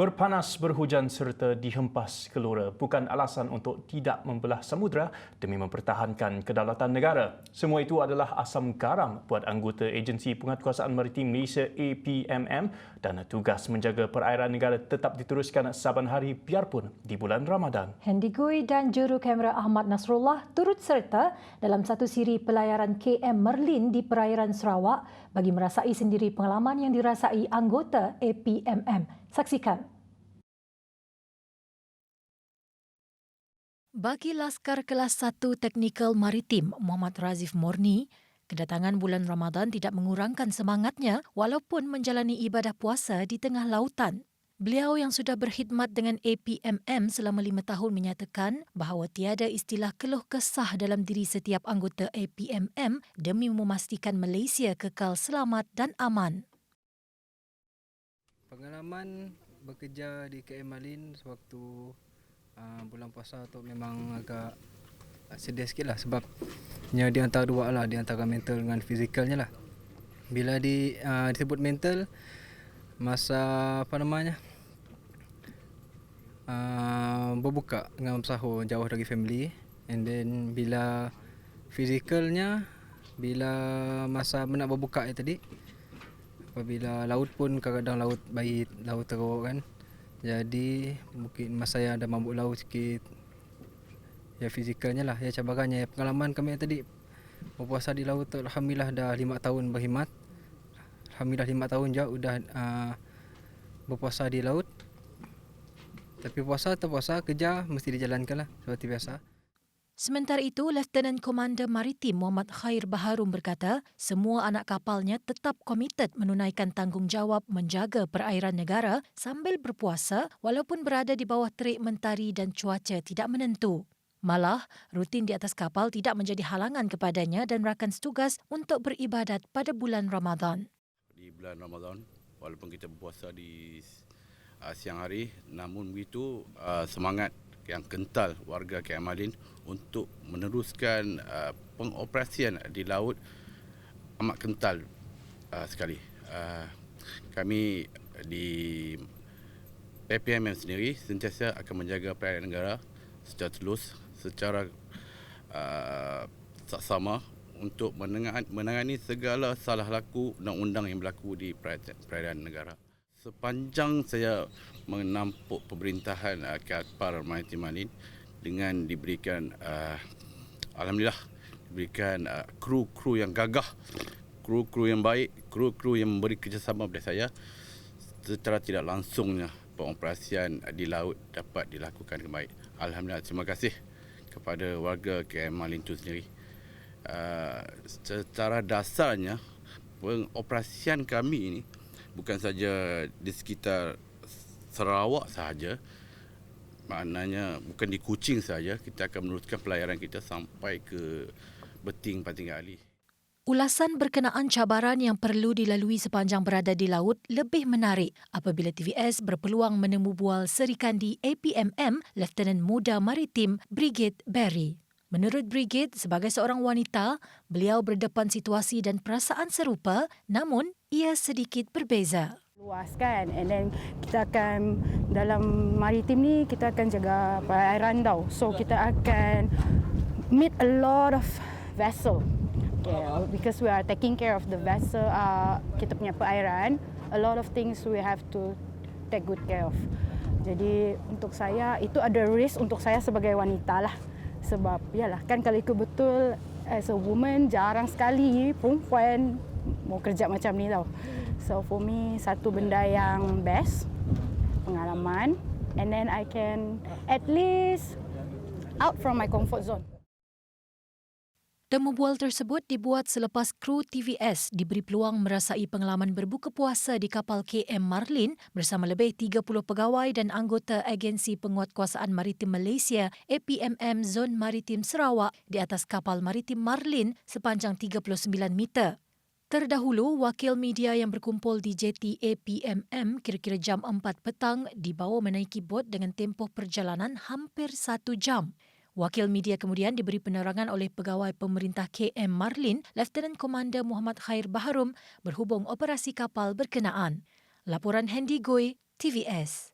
Berpanas, berhujan serta dihempas kelora bukan alasan untuk tidak membelah samudera demi mempertahankan kedaulatan negara. Semua itu adalah asam garam buat anggota Agensi Penguatkuasaan Maritim Malaysia APMM dan tugas menjaga perairan negara tetap diteruskan saban hari biarpun di bulan Ramadan. Hendy Gui dan juru kamera Ahmad Nasrullah turut serta dalam satu siri pelayaran KM Merlin di perairan Sarawak bagi merasai sendiri pengalaman yang dirasai anggota APMM. Saksikan. Bagi Laskar Kelas 1 Teknikal Maritim Muhammad Razif Morni, kedatangan bulan Ramadan tidak mengurangkan semangatnya walaupun menjalani ibadah puasa di tengah lautan. Beliau yang sudah berkhidmat dengan APMM selama 5 tahun menyatakan bahawa tiada istilah keluh kesah dalam diri setiap anggota APMM demi memastikan Malaysia kekal selamat dan aman. Pengalaman bekerja di KM Merlin sewaktu bulan puasa tu memang agak sedih sikit lah sebab di antara dua lah, di antara mental dengan fizikalnya lah. Bila disebut mental, masa berbuka dengan sahur jauh dari family, and then bila fizikalnya, bila masa nak berbuka tadi, apabila laut pun kadang-kadang laut baik, laut teruk kan. Jadi mungkin masa yang ada mabuk laut sikit, ya fizikalnya lah, ya cabarannya. Pengalaman kami tadi berpuasa di laut tu, alhamdulillah dah 5 tahun berkhidmat. Alhamdulillah 5 tahun je sudah berpuasa di laut. Tapi puasa atau puasa, kerja mesti dijalankan lah seperti biasa. Sementara itu, Lieutenant Komander Maritim Muhammad Khair Baharum berkata, semua anak kapalnya tetap komited menunaikan tanggungjawab menjaga perairan negara sambil berpuasa walaupun berada di bawah terik mentari dan cuaca tidak menentu. Malah, rutin di atas kapal tidak menjadi halangan kepadanya dan rakan setugas untuk beribadat pada bulan Ramadan. Di bulan Ramadan, walaupun kita berpuasa di siang hari, namun begitu semangat yang kental warga KM Merlin untuk meneruskan pengoperasian di laut amat kental sekali. Kami di APMM sendiri sentiasa akan menjaga perairan negara secara telus, secara saksama untuk menangani segala salah laku undang-undang yang berlaku di perairan negara. Sepanjang saya menampuk pemerintahan kapal Maritim Merlin dengan diberikan alhamdulillah diberikan kru-kru yang gagah, kru-kru yang baik, kru-kru yang memberi kerjasama kepada saya, secara tidak langsungnya pengoperasian di laut dapat dilakukan dengan baik. Alhamdulillah, terima kasih kepada warga KM Merlin itu sendiri. Secara dasarnya pengoperasian kami ini bukan saja di sekitar Sarawak sahaja, maknanya bukan di Kuching sahaja, kita akan meneruskan pelayaran kita sampai ke Beting, Pantai Ali. Ulasan berkenaan cabaran yang perlu dilalui sepanjang berada di laut lebih menarik apabila TVS berpeluang menemu bual serikandi APMM Lieutenant Muda Maritim Brigade Barry. Menurut Brigade, sebagai seorang wanita, beliau berdepan situasi dan perasaan serupa, namun ia sedikit berbeza. Luas kan, and then kita akan dalam maritim ni kita akan jaga perairan tau. So kita akan meet a lot of vessel. Because we are taking care of the vessel, kita punya perairan, a lot of things we have to take good care of. Jadi untuk saya itu ada risk untuk saya sebagai wanita lah. Sebab yalah kan kalau ikut betul as a woman jarang sekali perempuan mau kerja macam ni tau. So for me satu benda yang best, pengalaman, and then I can at least out from my comfort zone. Temu bual tersebut dibuat selepas kru TVS diberi peluang merasai pengalaman berbuka puasa di kapal KM Merlin bersama lebih 30 pegawai dan anggota Agensi Penguatkuasaan Maritim Malaysia APMM Zon Maritim Sarawak di atas kapal Maritim Merlin sepanjang 39 meter. Terdahulu, wakil media yang berkumpul di jeti APMM kira-kira jam 4 petang dibawa menaiki bot dengan tempoh perjalanan hampir 1 jam. Wakil media kemudian diberi penerangan oleh pegawai pemerintah KM Merlin, Lieutenant Komander Muhammad Khair Baharum berhubung operasi kapal berkenaan. Laporan Hendy Gui, TVS.